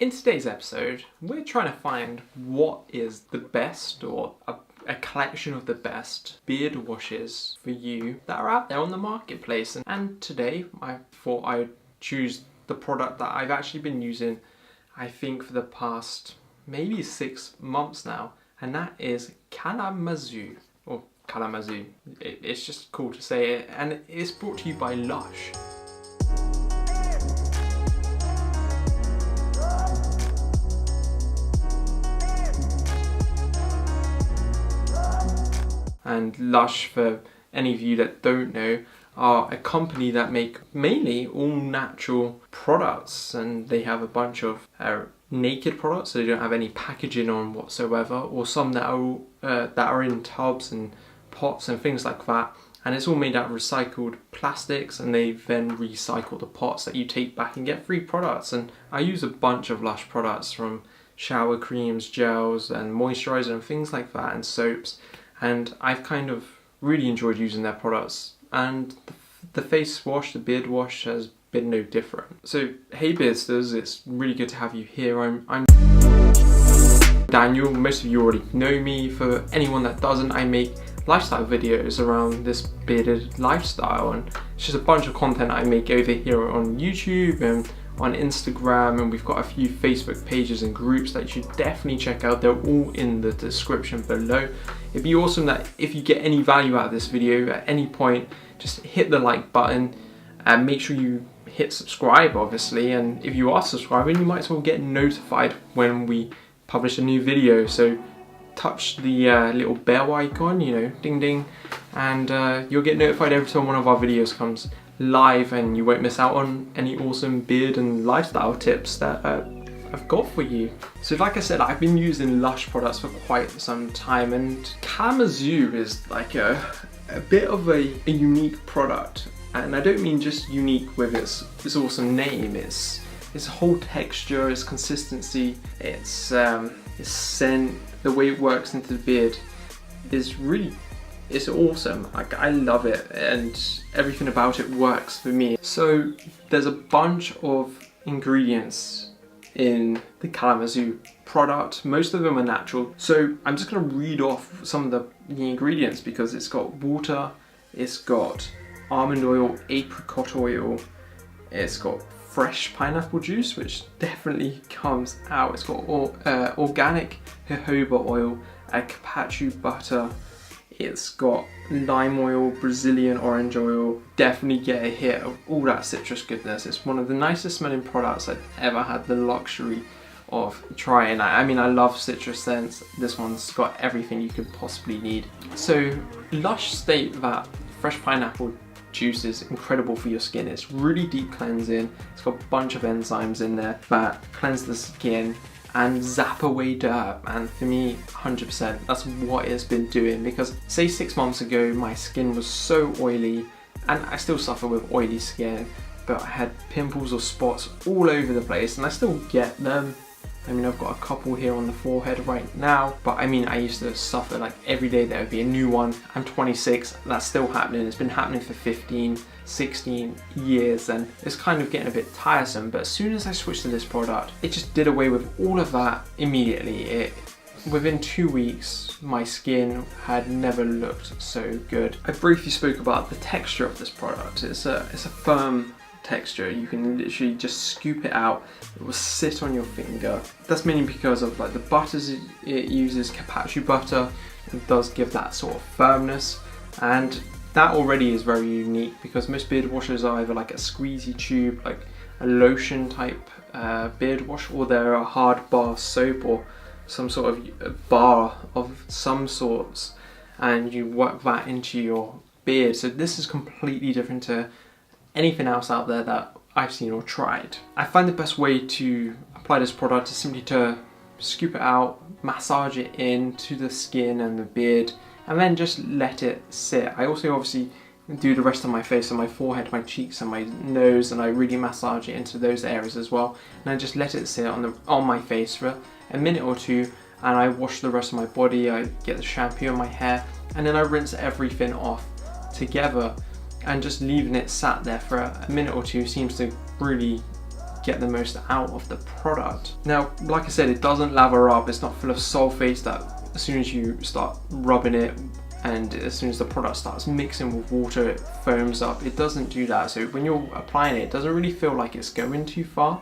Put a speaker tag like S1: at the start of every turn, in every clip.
S1: In today's episode, we're trying to find what is the best or a collection of the best beard washes for you that are out there on the marketplace. And today I thought I'd choose the product that I've actually been using, I think, for the past maybe 6 months now, and that is Kalamazoo, or Kalamazoo. It's just cool to say it, and it's brought to you by LUSH. And LUSH, for any of you that don't know, are a company that make mainly all natural products, and they have a bunch of naked products, so they don't have any packaging on whatsoever, or some that are in tubs and pots and things like that. And it's all made out of recycled plastics, and they then recycle the pots that you take back and get free products. And I use a bunch of LUSH products, from shower creams, gels and moisturizer and things like that, and soaps. And I've kind of really enjoyed using their products, and the face wash, the beard wash, has been no different. So hey Beardsters, it's really good to have you here. I'm Daniel. Most of you already know me. For anyone that doesn't, I make lifestyle videos around this bearded lifestyle, and it's just a bunch of content I make over here on YouTube and on Instagram, and we've got a few Facebook pages and groups that you should definitely check out. They're all in the description below. It'd be awesome that if you get any value out of this video at any point, just hit the like button and make sure you hit subscribe, obviously. And if you are subscribing, you might as well get notified when we publish a new video. So touch the little bell icon, you know, ding ding, and you'll get notified every time one of our videos comes live, and you won't miss out on any awesome beard and lifestyle tips that I've got for you. So like I said, I've been using LUSH products for quite some time, and Kalamazoo is like a bit of a unique product. And I don't mean just unique with its awesome name. It's whole texture, its consistency, its scent, the way it works into the beard is really, it's awesome. Like, I love it, and everything about it works for me. So there's a bunch of ingredients in the Kalamazoo product. Most of them are natural. So I'm just going to read off some of the ingredients, because it's got water, it's got almond oil, apricot oil, it's got fresh pineapple juice, which definitely comes out. It's got organic jojoba oil, carpaccio butter. It's got lime oil, Brazilian orange oil. Definitely get a hit of all that citrus goodness. It's one of the nicest smelling products I've ever had the luxury of trying. I mean, I love citrus scents. This one's got everything you could possibly need. So LUSH state that fresh pineapple juice is incredible for your skin. It's really deep cleansing. It's got a bunch of enzymes in there that cleanse the skin and zap away dirt. And for me, 100%, that's what it's been doing. Because say 6 months ago, my skin was so oily, and I still suffer with oily skin, but I had pimples or spots all over the place, and I still get them. I mean, I've got a couple here on the forehead right now, but I mean, I used to suffer like every day there would be a new one. I'm 26, that's still happening. It's been happening for 15, 16 years, and it's kind of getting a bit tiresome. But as soon as I switched to this product, it just did away with all of that immediately. Within 2 weeks, my skin had never looked so good. I briefly spoke about the texture of this product. It's a firm texture. You can literally just scoop it out. It will sit on your finger. That's mainly because of like the butters it uses. Carpaccio butter, it does give that sort of firmness, and that already is very unique, because most beard washes are either like a squeezy tube, like a lotion type beard wash, or they're a hard bar soap or some sort of bar of some sorts, and you work that into your beard. So this is completely different to anything else out there that I've seen or tried. I find the best way to apply this product is simply to scoop it out, massage it into the skin and the beard, and then just let it sit. I also obviously do the rest of my face, and my forehead, my cheeks and my nose, and I really massage it into those areas as well. And I just let it sit on my face for a minute or two, and I wash the rest of my body. I get the shampoo on my hair, and then I rinse everything off together. And just leaving it sat there for a minute or two seems to really get the most out of the product. Now, like I said, it doesn't lather up, it's not full of sulfates that as soon as you start rubbing it and as soon as the product starts mixing with water, it foams up. It doesn't do that. So when you're applying it, it doesn't really feel like it's going too far.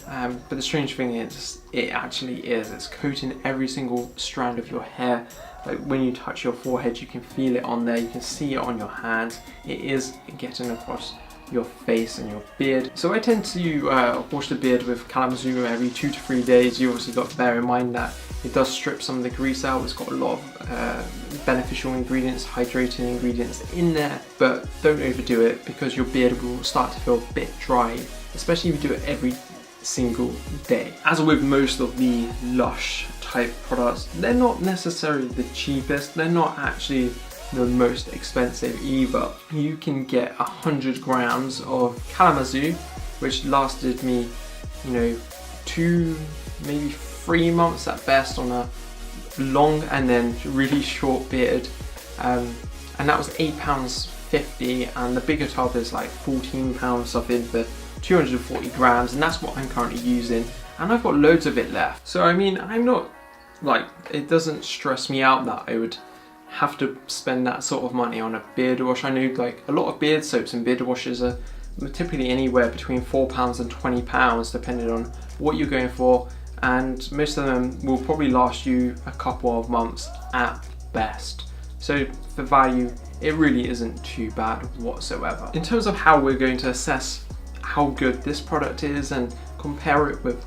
S1: But the strange thing is, it actually is. It's coating every single strand of your hair. Like when you touch your forehead, you can feel it on there. You can see it on your hands. It is getting across your face and your beard. So I tend to wash the beard with Kalamazoo every 2 to 3 days. You obviously got to bear in mind that it does strip some of the grease out. It's got a lot of beneficial ingredients, hydrating ingredients in there, but don't overdo it because your beard will start to feel a bit dry, especially if you do it every single day. As with most of the Lush type products, they're not necessarily the cheapest, they're not actually the most expensive either. You can get 100 grams of Kalamazoo, which lasted me, 2, maybe 3 months at best on a long and then really short beard, and that was £8.50, and the bigger tub is like £14 something for 240 grams, and that's what I'm currently using, and I've got loads of it left. So I mean, I'm not like, it doesn't stress me out that I would have to spend that sort of money on a beard wash. I know like a lot of beard soaps and beard washes are typically anywhere between £4 and £20 depending on what you're going for, and most of them will probably last you a couple of months at best. So for value, it really isn't too bad whatsoever. In terms of how we're going to assess how good this product is and compare it with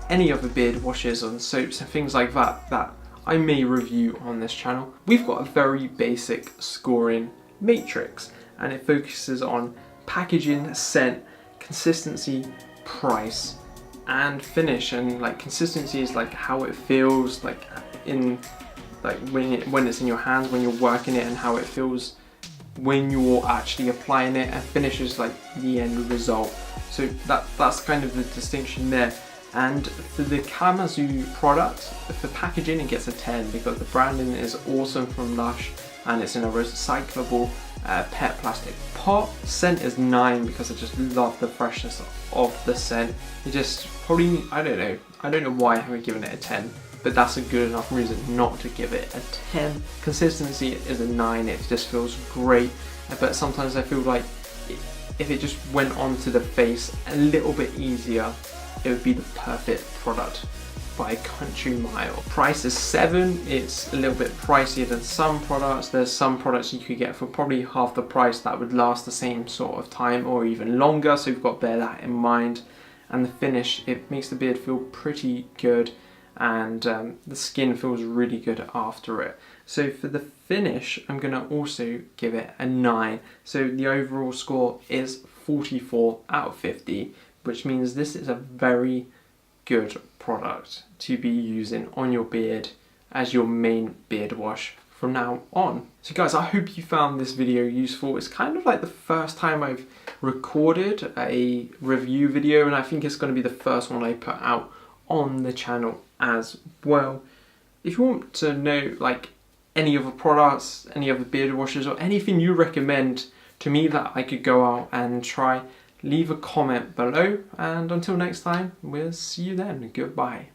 S1: any other beard washes and soaps and things like that I may review on this channel, we've got a very basic scoring matrix, and it focuses on packaging, scent, consistency, price, and finish. And like consistency is like how it feels like in like when it's in your hands when you're working it, and how it feels when you're actually applying it, and finish is like the end result. So that's kind of the distinction there. And for the Kalamazoo product, for packaging, it gets a 10 because the branding is awesome from Lush, and it's in a recyclable PET plastic pot. Scent is 9 because I just love the freshness of the scent. It just probably, I don't know why I haven't given it a 10, but that's a good enough reason not to give it a 10. Consistency is a 9, it just feels great, but sometimes I feel like if it just went onto the face a little bit easier, it would be the perfect product by a country mile. Price is 7, it's a little bit pricier than some products. There's some products you could get for probably half the price that would last the same sort of time or even longer, so you've got to bear that in mind. And the finish, it makes the beard feel pretty good, and the skin feels really good after it. So for the finish, I'm going to also give it a 9. So the overall score is 44 out of 50, which means this is a very good product to be using on your beard as your main beard wash from now on. So guys, I hope you found this video useful. It's kind of like the first time I've recorded a review video, and I think it's going to be the first one I put out on the channel as well. If you want to know like any other products, any other beard washes, or anything you recommend to me that I could go out and try, leave a comment below, and until next time, we'll see you then. Goodbye.